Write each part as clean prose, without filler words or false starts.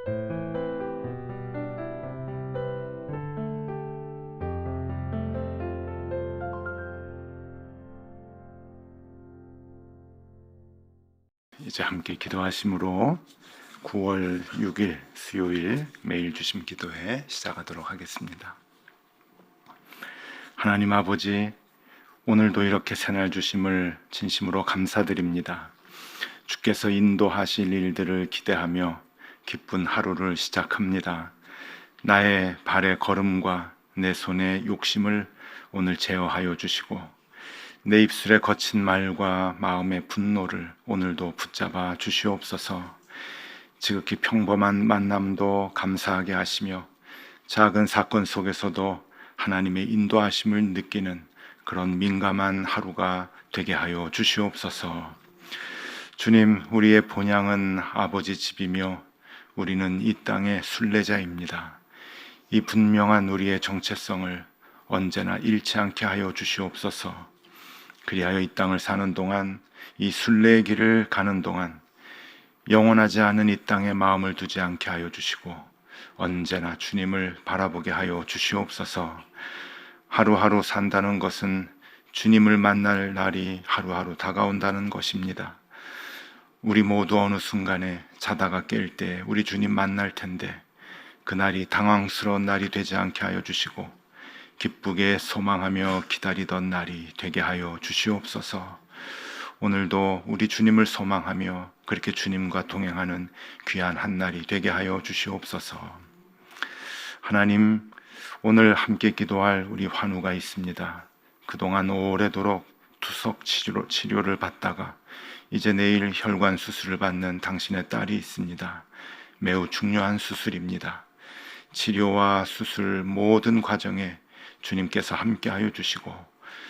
이제 함께 기도하심으로 9월 6일 수요일 매일 주심 기도회 시작하도록 하겠습니다. 하나님 아버지, 오늘도 이렇게 새날 주심을 진심으로 감사드립니다. 주께서 인도하실 일들을 기대하며 기쁜 하루를 시작합니다. 나의 발의 걸음과 내 손의 욕심을 오늘 제어하여 주시고, 내 입술의 거친 말과 마음의 분노를 오늘도 붙잡아 주시옵소서. 지극히 평범한 만남도 감사하게 하시며 작은 사건 속에서도 하나님의 인도하심을 느끼는 그런 민감한 하루가 되게 하여 주시옵소서. 주님, 우리의 본향은 아버지 집이며 우리는 이 땅의 순례자입니다. 이 분명한 우리의 정체성을 언제나 잃지 않게 하여 주시옵소서. 그리하여 이 땅을 사는 동안, 이 순례의 길을 가는 동안 영원하지 않은 이 땅에 마음을 두지 않게 하여 주시고 언제나 주님을 바라보게 하여 주시옵소서. 하루하루 산다는 것은 주님을 만날 날이 하루하루 다가온다는 것입니다. 우리 모두 어느 순간에 자다가 깰 때 우리 주님 만날 텐데, 그날이 당황스러운 날이 되지 않게 하여 주시고 기쁘게 소망하며 기다리던 날이 되게 하여 주시옵소서. 오늘도 우리 주님을 소망하며 그렇게 주님과 동행하는 귀한 한 날이 되게 하여 주시옵소서. 하나님, 오늘 함께 기도할 우리 환우가 있습니다. 그동안 오래도록 투석 치료를 받다가 이제 내일 혈관 수술을 받는 당신의 딸이 있습니다. 매우 중요한 수술입니다. 치료와 수술 모든 과정에 주님께서 함께하여 주시고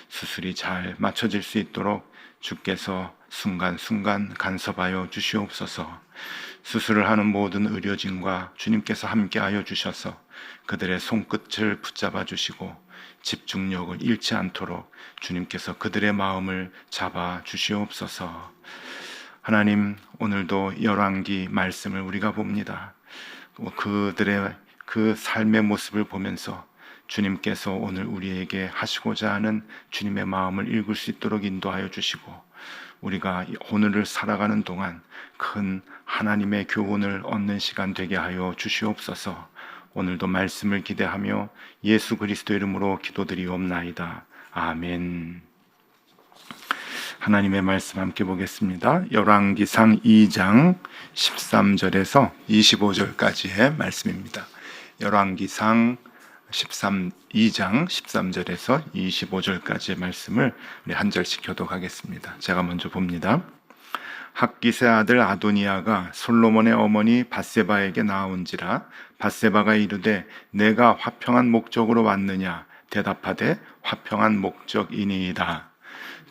수술이 잘 맞춰질 수 있도록 주께서 순간순간 간섭하여 주시옵소서. 수술을 하는 모든 의료진과 주님께서 함께하여 주셔서 그들의 손끝을 붙잡아 주시고 집중력을 잃지 않도록 주님께서 그들의 마음을 잡아 주시옵소서. 하나님, 오늘도 열왕기 말씀을 우리가 봅니다. 그들의 그 삶의 모습을 보면서 주님께서 오늘 우리에게 하시고자 하는 주님의 마음을 읽을 수 있도록 인도하여 주시고, 우리가 오늘을 살아가는 동안 큰 하나님의 교훈을 얻는 시간 되게 하여 주시옵소서. 오늘도 말씀을 기대하며 예수 그리스도 이름으로 기도드리옵나이다. 아멘. 하나님의 말씀 함께 보겠습니다. 열왕기상 2장 13절에서 25절까지의 말씀입니다. 열왕기상 2장 13절에서 25절까지의 말씀을 우리 한 절씩 교독하겠습니다. 제가 먼저 봅니다. 학기세 아들 아도니아가 솔로몬의 어머니 밧세바에게 나온지라. 밧세바가 이르되 내가 화평한 목적으로 왔느냐. 대답하되 화평한 목적이니이다.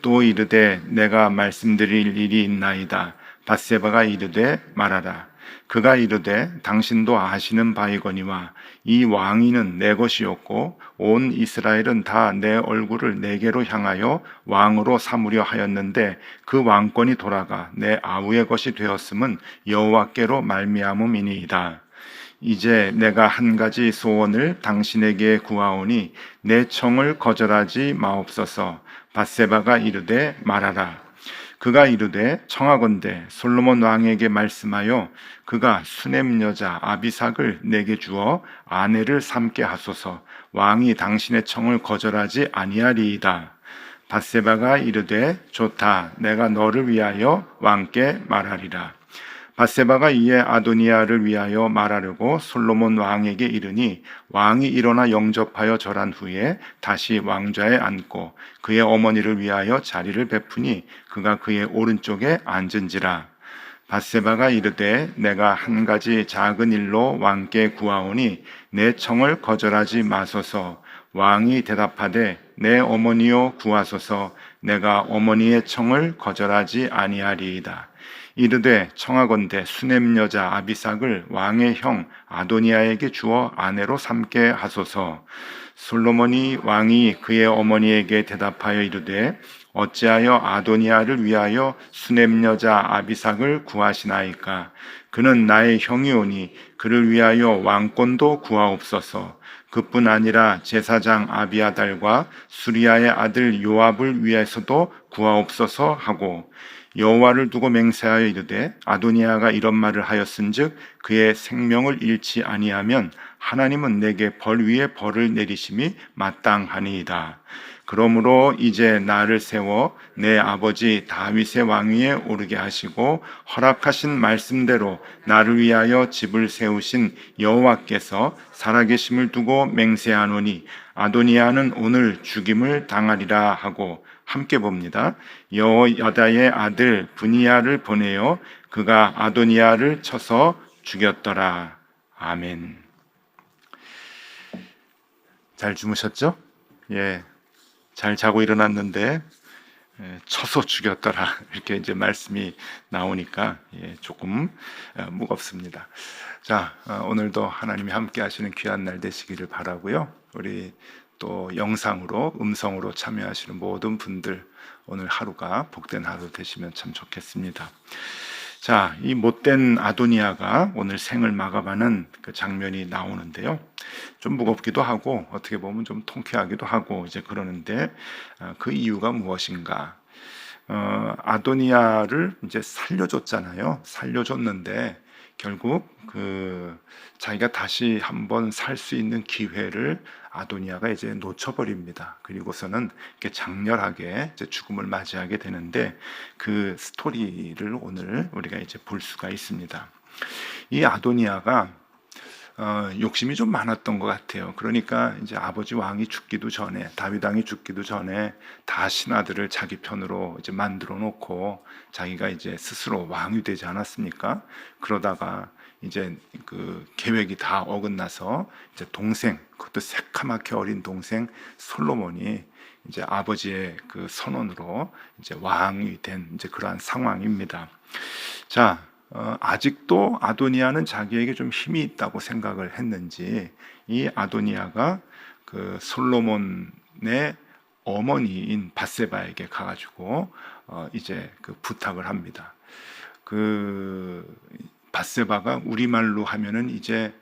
또 이르되 내가 말씀드릴 일이 있나이다. 밧세바가 이르되 말하라. 그가 이르되 당신도 아시는 바이거니와 이 왕위는 내 것이었고 온 이스라엘은 다 내 얼굴을 내게로 향하여 왕으로 삼으려 하였는데 그 왕권이 돌아가 내 아우의 것이 되었음은 여호와께로 말미암음이니이다. 이제 내가 한 가지 소원을 당신에게 구하오니 내 청을 거절하지 마옵소서. 밧세바가 이르되 말하라. 그가 이르되 청하건대 솔로몬 왕에게 말씀하여 그가 수넴 여자 아비삭을 내게 주어 아내를 삼게 하소서. 왕이 당신의 청을 거절하지 아니하리이다. 밧세바가 이르되 좋다. 내가 너를 위하여 왕께 말하리라. 밧세바가 이에 아도니아를 위하여 말하려고 솔로몬 왕에게 이르니 왕이 일어나 영접하여 절한 후에 다시 왕좌에 앉고 그의 어머니를 위하여 자리를 베푸니 그가 그의 오른쪽에 앉은지라. 밧세바가 이르되 내가 한 가지 작은 일로 왕께 구하오니 내 청을 거절하지 마소서. 왕이 대답하되 내 어머니여 구하소서. 내가 어머니의 청을 거절하지 아니하리이다. 이르되 청하건대 수넴 여자 아비삭을 왕의 형 아도니아에게 주어 아내로 삼게 하소서. 솔로몬이 왕이 그의 어머니에게 대답하여 이르되 어찌하여 아도니아를 위하여 수넴 여자 아비삭을 구하시나이까? 그는 나의 형이오니 그를 위하여 왕권도 구하옵소서. 그뿐 아니라 제사장 아비아달과 수리아의 아들 요압을 위해서도 구하옵소서 하고, 여호와를 두고 맹세하여 이르되 아도니아가 이런 말을 하였은즉 그의 생명을 잃지 아니하면 하나님은 내게 벌 위에 벌을 내리심이 마땅하니이다. 그러므로 이제 나를 세워 내 아버지 다윗의 왕위에 오르게 하시고 허락하신 말씀대로 나를 위하여 집을 세우신 여호와께서 살아계심을 두고 맹세하노니 아도니아는 오늘 죽임을 당하리라 하고, 함께 봅니다. 여호야다의 아들 브니야를 보내어 그가 아도니아를 쳐서 죽였더라. 아멘. 잘 주무셨죠? 예, 잘 자고 일어났는데 쳐서 죽였더라, 이렇게 이제 말씀이 나오니까 조금 무겁습니다. 자, 오늘도 하나님이 함께 하시는 귀한 날 되시기를 바라고요. 우리 또 영상으로, 음성으로 참여하시는 모든 분들 오늘 하루가 복된 하루 되시면 참 좋겠습니다. 자, 이 못된 아도니아가 오늘 생을 마감하는 그 장면이 나오는데요. 좀 무겁기도 하고 어떻게 보면 좀 통쾌하기도 하고 이제 그러는데, 그 이유가 무엇인가? 아도니아를 이제 살려줬잖아요. 살려줬는데 결국 그 자기가 다시 한번 살 수 있는 기회를 아도니아가 이제 놓쳐버립니다. 그리고서는 이렇게 장렬하게 이제 죽음을 맞이하게 되는데, 그 스토리를 오늘 우리가 이제 볼 수가 있습니다. 이 아도니아가 욕심이 좀 많았던 것 같아요. 그러니까 이제 아버지 왕이 죽기도 전에, 다윗 왕이 죽기도 전에 다 신하들을 자기 편으로 이제 만들어 놓고 자기가 이제 스스로 왕이 되지 않았습니까? 그러다가 이제 그 계획이 다 어긋나서 이제 동생, 그것도 새카맣게 어린 동생 솔로몬이 이제 아버지의 그 선언으로 이제 왕이 된 이제 그러한 상황입니다. 자, 아직도 아도니아는 자기에게 좀 힘이 있다고 생각을 했는지 이 아도니아가 그 솔로몬의 어머니인 밧세바에게 가가지고 이제 그 부탁을 합니다. 그 밧세바가 우리말로 하면은 이제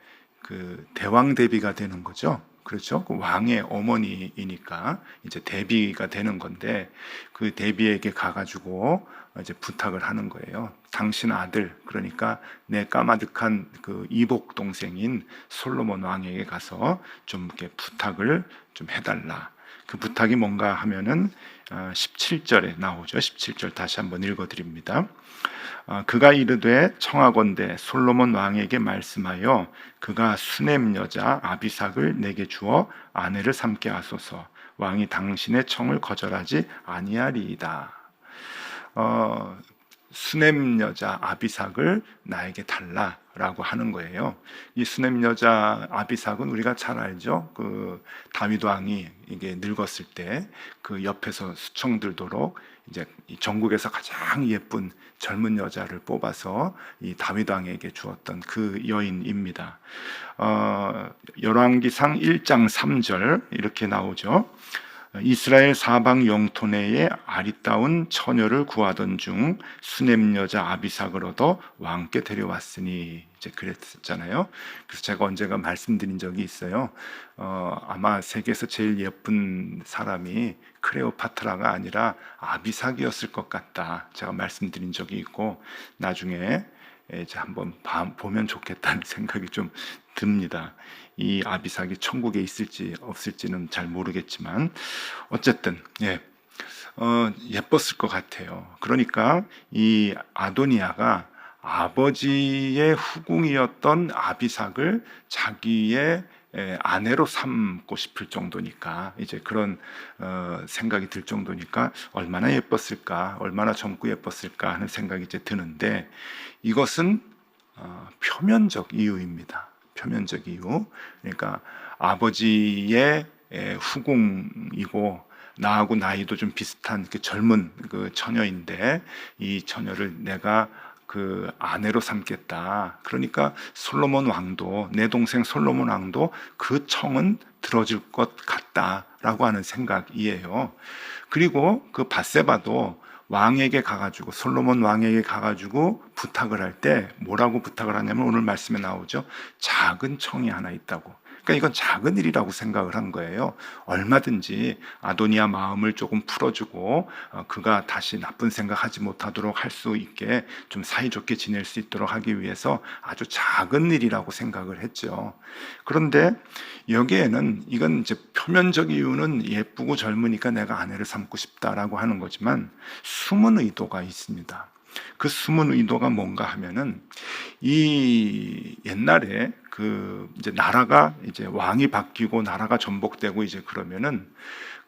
그 대왕 대비가 되는 거죠. 그렇죠? 그 왕의 어머니이니까 이제 대비가 되는 건데, 그 대비에게 가가지고 이제 부탁을 하는 거예요. 당신 아들, 그러니까 내 까마득한 그 이복 동생인 솔로몬 왕에게 가서 좀 이렇게 부탁을 좀 해달라. 그 부탁이 뭔가 하면은 17절에 나오죠. 17절 다시 한번 읽어드립니다. 그가 이르되 청하건대 솔로몬 왕에게 말씀하여 그가 수넴 여자 아비삭을 내게 주어 아내를 삼게 하소서. 왕이 당신의 청을 거절하지 아니하리이다. 수넴 여자 아비삭을 나에게 달라라고 하는 거예요. 이 수넴 여자 아비삭은 우리가 잘 알죠. 그 다윗 왕이 이게 늙었을 때 그 옆에서 수청들도록 이제 전국에서 가장 예쁜 젊은 여자를 뽑아서 이 다윗 왕에게 주었던 그 여인입니다. 열왕기상 1장 3절 이렇게 나오죠. 이스라엘 사방 영토 내에 아리따운 처녀를 구하던 중 수넴 여자 아비삭을 얻어 왕께 데려왔으니, 이제 그랬잖아요. 그래서 제가 언제가 말씀드린 적이 있어요. 아마 세계에서 제일 예쁜 사람이 클레오파트라가 아니라 아비삭이었을 것 같다, 제가 말씀드린 적이 있고, 나중에 이제 한번 보면 좋겠다는 생각이 좀 듭니다. 이 아비삭이 천국에 있을지 없을지는 잘 모르겠지만 어쨌든 예뻤을 것 같아요. 그러니까 이 아도니아가 아버지의 후궁이었던 아비삭을 자기의 아내로 삼고 싶을 정도니까, 이제 그런 생각이 들 정도니까 얼마나 예뻤을까, 얼마나 젊고 예뻤을까 하는 생각이 이제 드는데, 이것은 표면적 이유입니다. 표면적 이유. 그러니까 아버지의 후궁이고 나하고 나이도 좀 비슷한 그 젊은 그 처녀인데, 이 처녀를 내가 그 아내로 삼겠다. 그러니까 솔로몬 왕도, 내 동생 솔로몬 왕도 그 청은 들어줄 것 같다. 라고 하는 생각이에요. 그리고 그 밧세바도 왕에게 가가지고, 솔로몬 왕에게 가가지고 부탁을 할 때 뭐라고 부탁을 하냐면 오늘 말씀에 나오죠. 작은 청이 하나 있다고. 그러니까 이건 작은 일이라고 생각을 한 거예요. 얼마든지 아도니아 마음을 조금 풀어주고 그가 다시 나쁜 생각하지 못하도록 할 수 있게 좀 사이좋게 지낼 수 있도록 하기 위해서 아주 작은 일이라고 생각을 했죠. 그런데 여기에는 이건 이제 표면적 이유는 예쁘고 젊으니까 내가 아내를 삼고 싶다라고 하는 거지만 숨은 의도가 있습니다. 그 숨은 의도가 뭔가 하면은 이 옛날에 그 이제 나라가 이제 왕이 바뀌고 나라가 전복되고 이제 그러면은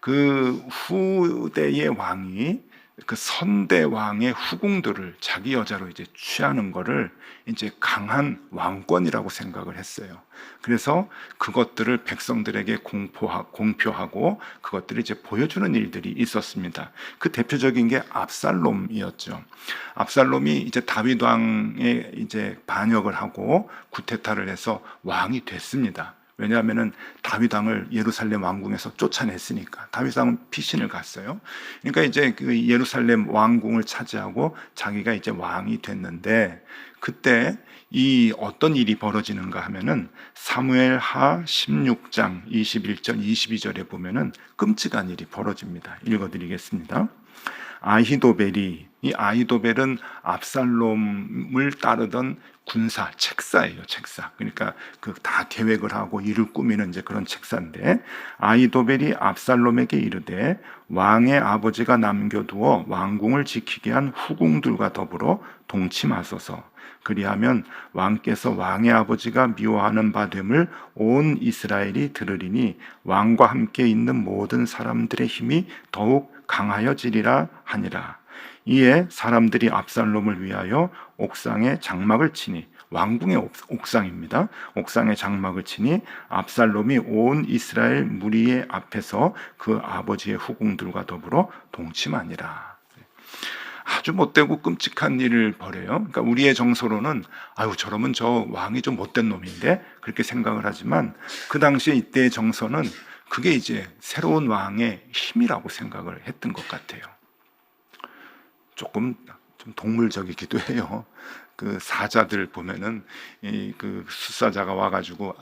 그 후대의 왕이 그 선대 왕의 후궁들을 자기 여자로 이제 취하는 거를 이제 강한 왕권이라고 생각을 했어요. 그래서 그것들을 백성들에게 공표하고 그것들을 이제 보여주는 일들이 있었습니다. 그 대표적인 게 압살롬이었죠. 압살롬이 이제 다윗 왕에 이제 반역을 하고 쿠데타를 해서 왕이 됐습니다. 왜냐하면은 다윗 왕을 예루살렘 왕궁에서 쫓아냈으니까. 다윗 왕은 피신을 갔어요. 그러니까 이제 그 예루살렘 왕궁을 차지하고 자기가 이제 왕이 됐는데 그때 이 어떤 일이 벌어지는가 하면은 사무엘하 16장 21절 22절에 보면은 끔찍한 일이 벌어집니다. 읽어드리겠습니다. 이 아히도벨은 압살롬을 따르던 군사 책사예요, 책사. 그러니까 그 다 계획을 하고 일을 꾸미는 이제 그런 책사인데, 아히도벨이 압살롬에게 이르되 왕의 아버지가 남겨두어 왕궁을 지키게 한 후궁들과 더불어 동침하소서. 그리하면 왕께서 왕의 아버지가 미워하는 바 됨을 온 이스라엘이 들으리니 왕과 함께 있는 모든 사람들의 힘이 더욱 강하여지리라 하니라. 이에 사람들이 압살롬을 위하여 옥상에 장막을 치니, 왕궁의 옥상입니다. 옥상에 장막을 치니 압살롬이 온 이스라엘 무리의 앞에서 그 아버지의 후궁들과 더불어 동침하니라. 아주 못되고 끔찍한 일을 벌여요. 그러니까 우리의 정서로는 아유 저러면 저 왕이 좀 못된 놈인데 그렇게 생각을 하지만 그 당시에 이때의 정서는 그게 이제 새로운 왕의 힘이라고 생각을 했던 것 같아요. 조금 좀 동물적이기도 해요. 그 사자들 보면은 그 숫사자가 와가지고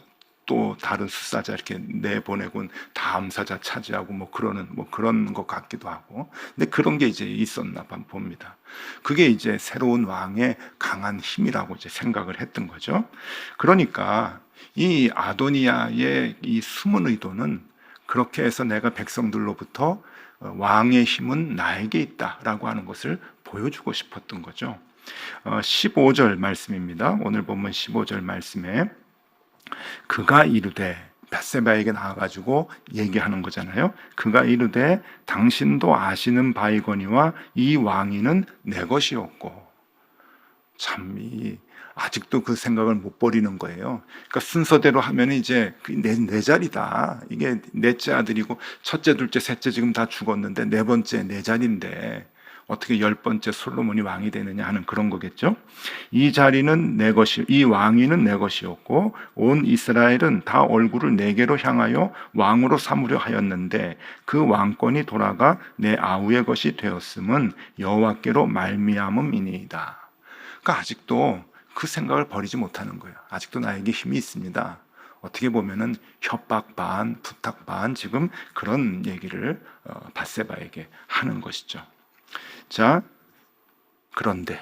또 다른 숫사자 이렇게 내보내곤 다음 사자 차지하고 뭐 그런 것 같기도 하고. 근데 그런 게 이제 있었나 봅니다. 그게 이제 새로운 왕의 강한 힘이라고 이제 생각을 했던 거죠. 그러니까 이 아도니아의 이 숨은 의도는 그렇게 해서 내가 백성들로부터 왕의 힘은 나에게 있다라고 하는 것을 보여주고 싶었던 거죠. 15절 말씀입니다. 오늘 본문 15절 말씀에 그가 이르되, 밧세바에게 나와가지고 얘기하는 거잖아요. 그가 이르되 당신도 아시는 바이거니와 이 왕위는 내 것이었고. 참 아직도 그 생각을 못 버리는 거예요. 그러니까 순서대로 하면 이제 내 자리다. 이게 넷째 아들이고 첫째, 둘째, 셋째 지금 다 죽었는데 네 번째 내 자리인데 어떻게 10번째 솔로몬이 왕이 되느냐 하는 그런 거겠죠. 이 자리는 내 것이, 이 왕위는 내 것이었고 온 이스라엘은 다 얼굴을 내게로 향하여 왕으로 삼으려 하였는데 그 왕권이 돌아가 내 아우의 것이 되었음은 여호와께로 말미암음이니이다. 그러니까 아직도 그 생각을 버리지 못하는 거예요. 아직도 나에게 힘이 있습니다. 어떻게 보면은 협박 반, 부탁 반 지금 그런 얘기를 밧세바에게 하는 것이죠. 자, 그런데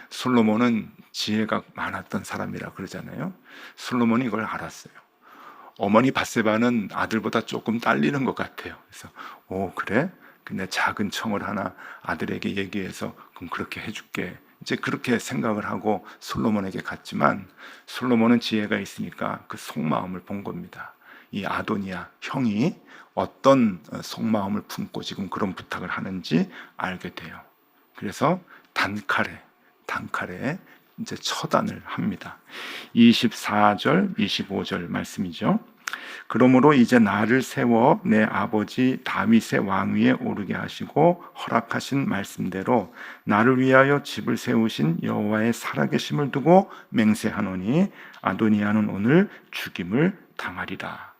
솔로몬은 지혜가 많았던 사람이라 그러잖아요. 솔로몬이 이걸 알았어요. 어머니 밧세바는 아들보다 조금 딸리는 것 같아요. 그래서 그래? 근데 작은 청을 하나 아들에게 얘기해서 그럼 그렇게 해줄게. 이제 그렇게 생각을 하고 솔로몬에게 갔지만 솔로몬은 지혜가 있으니까 그 속마음을 본 겁니다. 이 아도니아 형이 어떤 속마음을 품고 지금 그런 부탁을 하는지 알게 돼요. 그래서 단칼에 이제 처단을 합니다. 24절, 25절 말씀이죠. 그러므로 이제 나를 세워 내 아버지 다윗의 왕위에 오르게 하시고 허락하신 말씀대로 나를 위하여 집을 세우신 여호와의 살아계심을 두고 맹세하노니 아도니아는 오늘 죽임을 당하리라.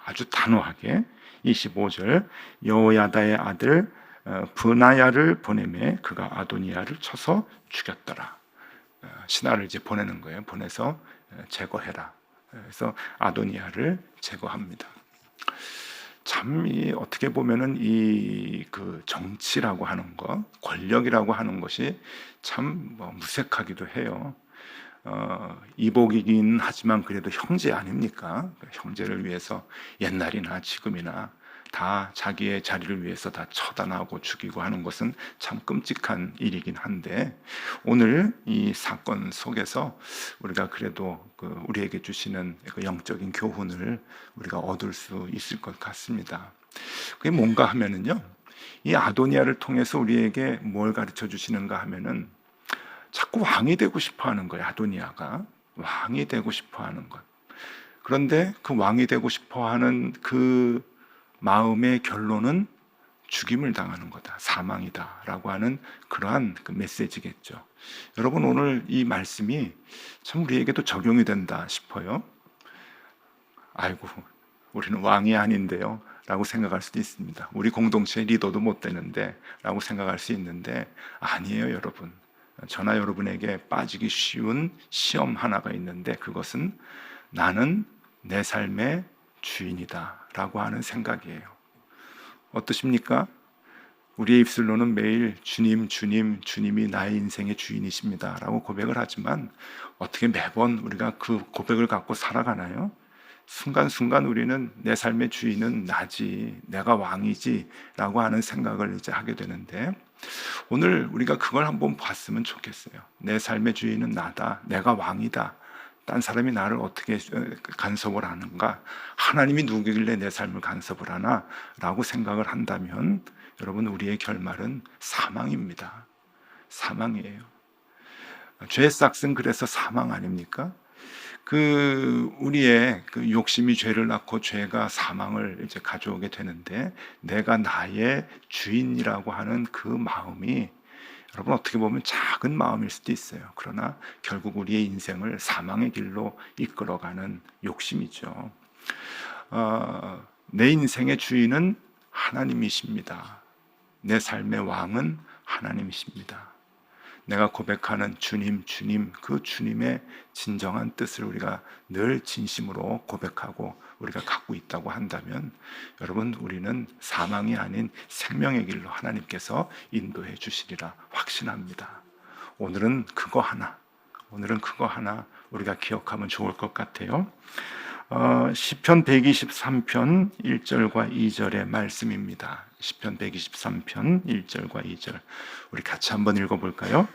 아주 단호하게 25절 여호야다의 아들 브나야를 보내매 그가 아도니아를 쳐서 죽였더라. 신하를 이제 보내는 거예요. 보내서 제거해라. 그래서 아도니아를 제거합니다. 참 어떻게 보면은 그 정치라고 하는 것, 권력이라고 하는 것이 참 무색하기도 해요. 이복이긴 하지만 그래도 형제 아닙니까? 형제를 위해서 옛날이나 지금이나 다 자기의 자리를 위해서 다 처단하고 죽이고 하는 것은 참 끔찍한 일이긴 한데, 오늘 이 사건 속에서 우리가 그래도 우리에게 주시는 그 영적인 교훈을 우리가 얻을 수 있을 것 같습니다. 그게 뭔가 하면은요, 이 아도니아를 통해서 우리에게 뭘 가르쳐 주시는가 하면은 자꾸 왕이 되고 싶어 하는 거예요. 아도니아가 왕이 되고 싶어 하는 것. 그런데 그 왕이 되고 싶어 하는 그 마음의 결론은 죽임을 당하는 거다, 사망이다 라고 하는 그러한 그 메시지겠죠. 여러분, 오늘 이 말씀이 참 우리에게도 적용이 된다 싶어요. 아이고, 우리는 왕이 아닌데요 라고 생각할 수도 있습니다. 우리 공동체 리더도 못 되는데 라고 생각할 수 있는데, 아니에요. 여러분, 저나 여러분에게 빠지기 쉬운 시험 하나가 있는데, 그것은 나는 내 삶의 주인이다 라고 하는 생각이에요. 어떠십니까? 우리의 입술로는 매일 주님, 주님, 주님이 나의 인생의 주인이십니다 라고 고백을 하지만, 어떻게 매번 우리가 그 고백을 갖고 살아가나요? 순간순간 우리는 내 삶의 주인은 나지, 내가 왕이지 라고 하는 생각을 이제 하게 되는데, 오늘 우리가 그걸 한번 봤으면 좋겠어요. 내 삶의 주인은 나다, 내가 왕이다, 딴 사람이 나를 어떻게 간섭을 하는가, 하나님이 누구길래 내 삶을 간섭을 하나 라고 생각을 한다면, 여러분, 우리의 결말은 사망입니다. 사망이에요. 죄의 싹은 그래서 사망 아닙니까? 우리의 그 욕심이 죄를 낳고 죄가 사망을 이제 가져오게 되는데, 내가 나의 주인이라고 하는 그 마음이, 여러분, 어떻게 보면 작은 마음일 수도 있어요. 그러나 결국 우리의 인생을 사망의 길로 이끌어가는 욕심이죠. 내 인생의 주인은 하나님이십니다. 내 삶의 왕은 하나님이십니다. 내가 고백하는 주님, 주님, 그 주님의 진정한 뜻을 우리가 늘 진심으로 고백하고 우리가 갖고 있다고 한다면, 여러분, 우리는 사망이 아닌 생명의 길로 하나님께서 인도해 주시리라 확신합니다. 오늘은 그거 하나 우리가 기억하면 좋을 것 같아요. 시편 123편 1절과 2절의 말씀입니다. 시편 123편 1절과 2절 우리 같이 한번 읽어볼까요?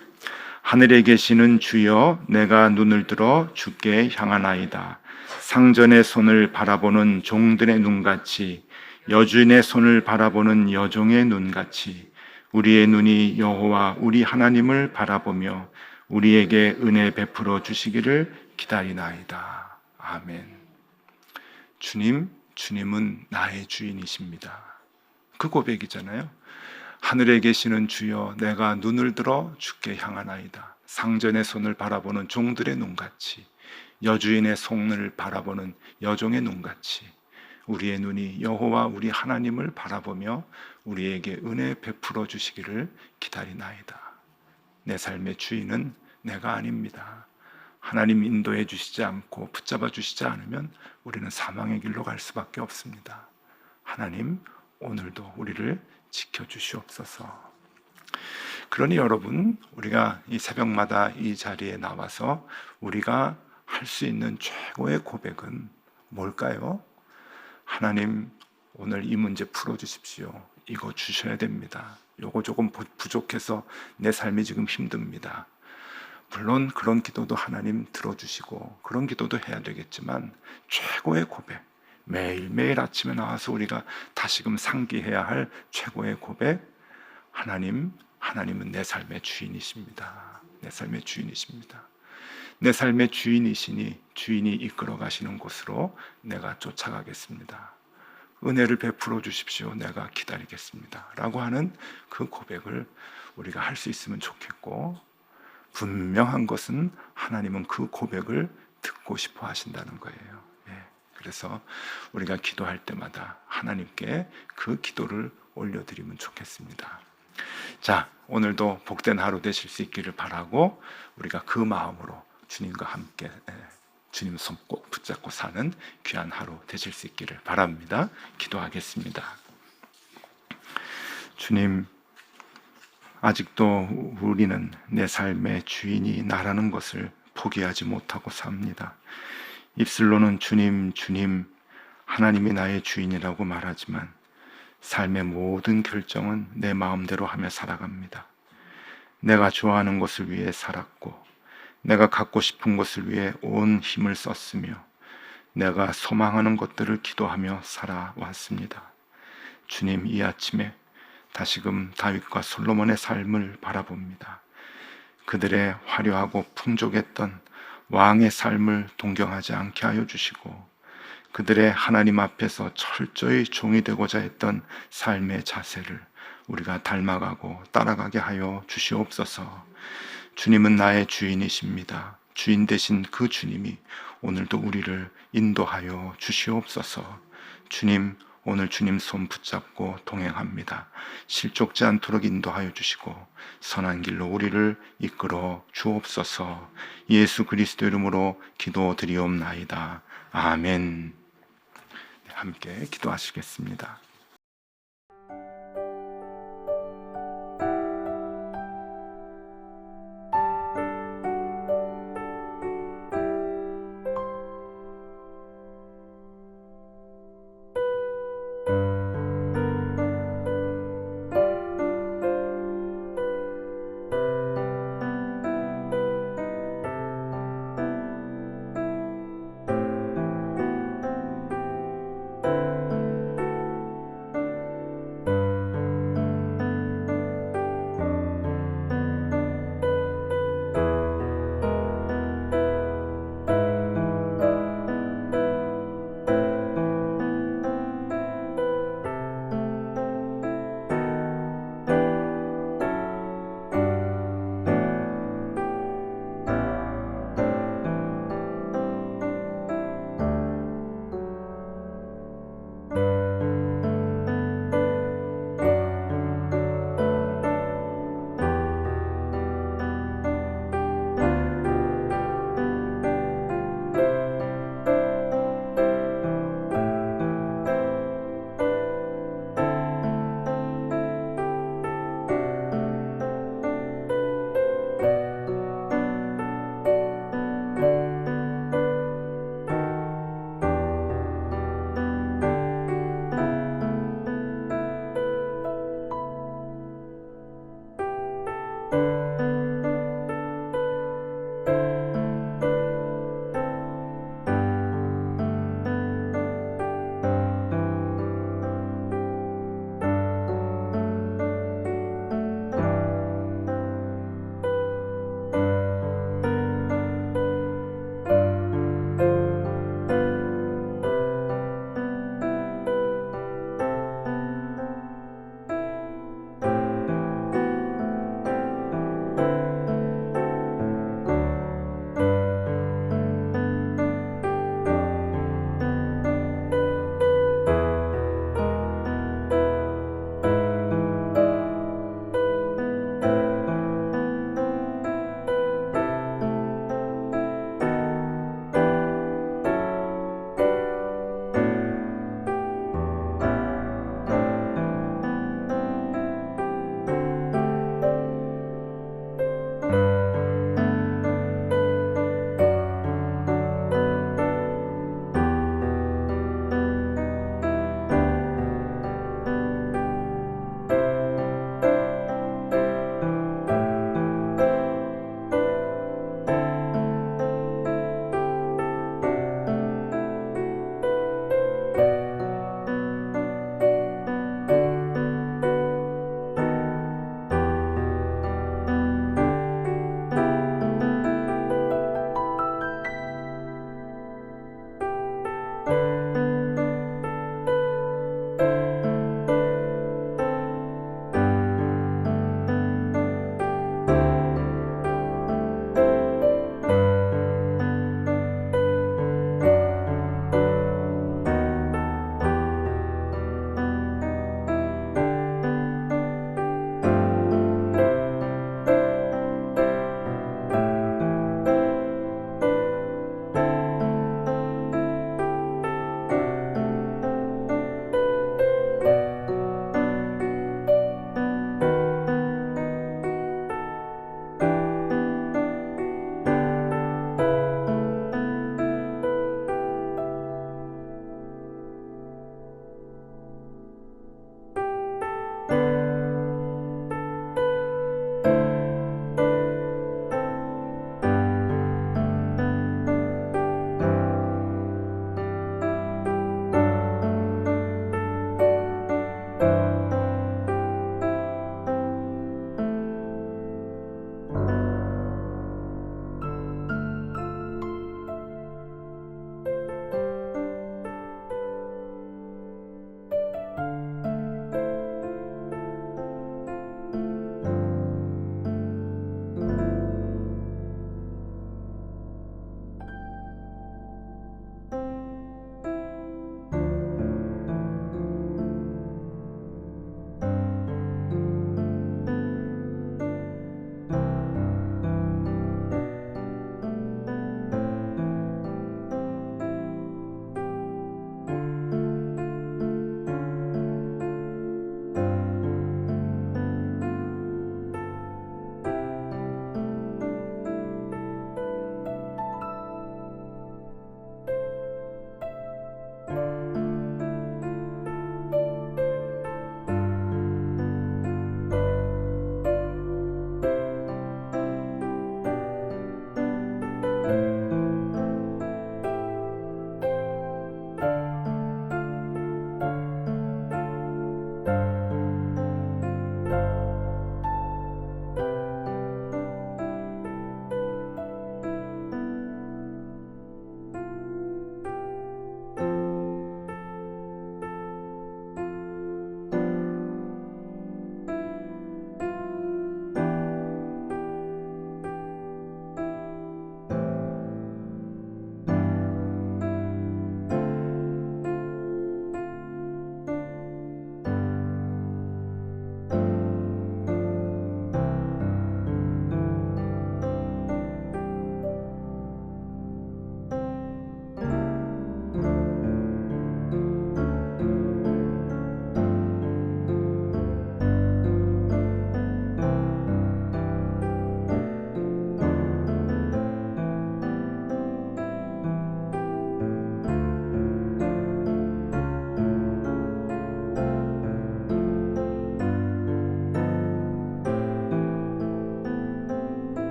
하늘에 계시는 주여, 내가 눈을 들어 주께 향하나이다. 상전의 손을 바라보는 종들의 눈같이, 여주인의 손을 바라보는 여종의 눈같이 우리의 눈이 여호와 우리 하나님을 바라보며 우리에게 은혜 베풀어 주시기를 기다리나이다. 아멘. 주님, 주님은 나의 주인이십니다. 그 고백이잖아요. 하늘에 계시는 주여, 내가 눈을 들어 주께 향하나이다. 상전의 손을 바라보는 종들의 눈같이, 여주인의 손을 바라보는 여종의 눈같이 우리의 눈이 여호와 우리 하나님을 바라보며 우리에게 은혜 베풀어 주시기를 기다리나이다. 내 삶의 주인은 내가 아닙니다. 하나님 인도해 주시지 않고 붙잡아 주시지 않으면 우리는 사망의 길로 갈 수밖에 없습니다. 하나님, 오늘도 우리를 지켜주시옵소서. 그러니 여러분, 우리가 이 새벽마다 이 자리에 나와서 우리가 할 수 있는 최고의 고백은 뭘까요? 하나님, 오늘 이 문제 풀어주십시오. 이거 주셔야 됩니다. 요거 조금 부족해서 내 삶이 지금 힘듭니다. 물론 그런 기도도 하나님 들어주시고 그런 기도도 해야 되겠지만, 최고의 고백, 매일매일 아침에 나와서 우리가 다시금 상기해야 할 최고의 고백, 하나님은 내 삶의 주인이십니다. 내 삶의 주인이십니다. 내 삶의 주인이시니 주인이 이끌어 가시는 곳으로 내가 쫓아가겠습니다. 은혜를 베풀어 주십시오. 내가 기다리겠습니다. 라고 하는 그 고백을 우리가 할 수 있으면 좋겠고, 분명한 것은 하나님은 그 고백을 듣고 싶어 하신다는 거예요. 그래서 우리가 기도할 때마다 하나님께 그 기도를 올려드리면 좋겠습니다. 자, 오늘도 복된 하루 되실 수 있기를 바라고 우리가 그 마음으로 주님과 함께 주님 손 꼭 붙잡고 사는 귀한 하루 되실 수 있기를 바랍니다. 기도하겠습니다. 주님, 아직도 우리는 내 삶의 주인이 나라는 것을 포기하지 못하고 삽니다. 입술로는 주님, 주님, 하나님이 나의 주인이라고 말하지만 삶의 모든 결정은 내 마음대로 하며 살아갑니다. 내가 좋아하는 것을 위해 살았고 내가 갖고 싶은 것을 위해 온 힘을 썼으며 내가 소망하는 것들을 기도하며 살아왔습니다. 주님, 이 아침에 다시금 다윗과 솔로몬의 삶을 바라봅니다. 그들의 화려하고 풍족했던 왕의 삶을 동경하지 않게 하여 주시고 그들의 하나님 앞에서 철저히 종이 되고자 했던 삶의 자세를 우리가 닮아가고 따라가게 하여 주시옵소서. 주님은 나의 주인이십니다. 주인 되신 그 주님이 오늘도 우리를 인도하여 주시옵소서. 주님, 오늘 주님 손 붙잡고 동행합니다. 실족지 않도록 인도하여 주시고 선한 길로 우리를 이끌어 주옵소서. 예수 그리스도 이름으로 기도드리옵나이다. 아멘. 함께 기도하시겠습니다.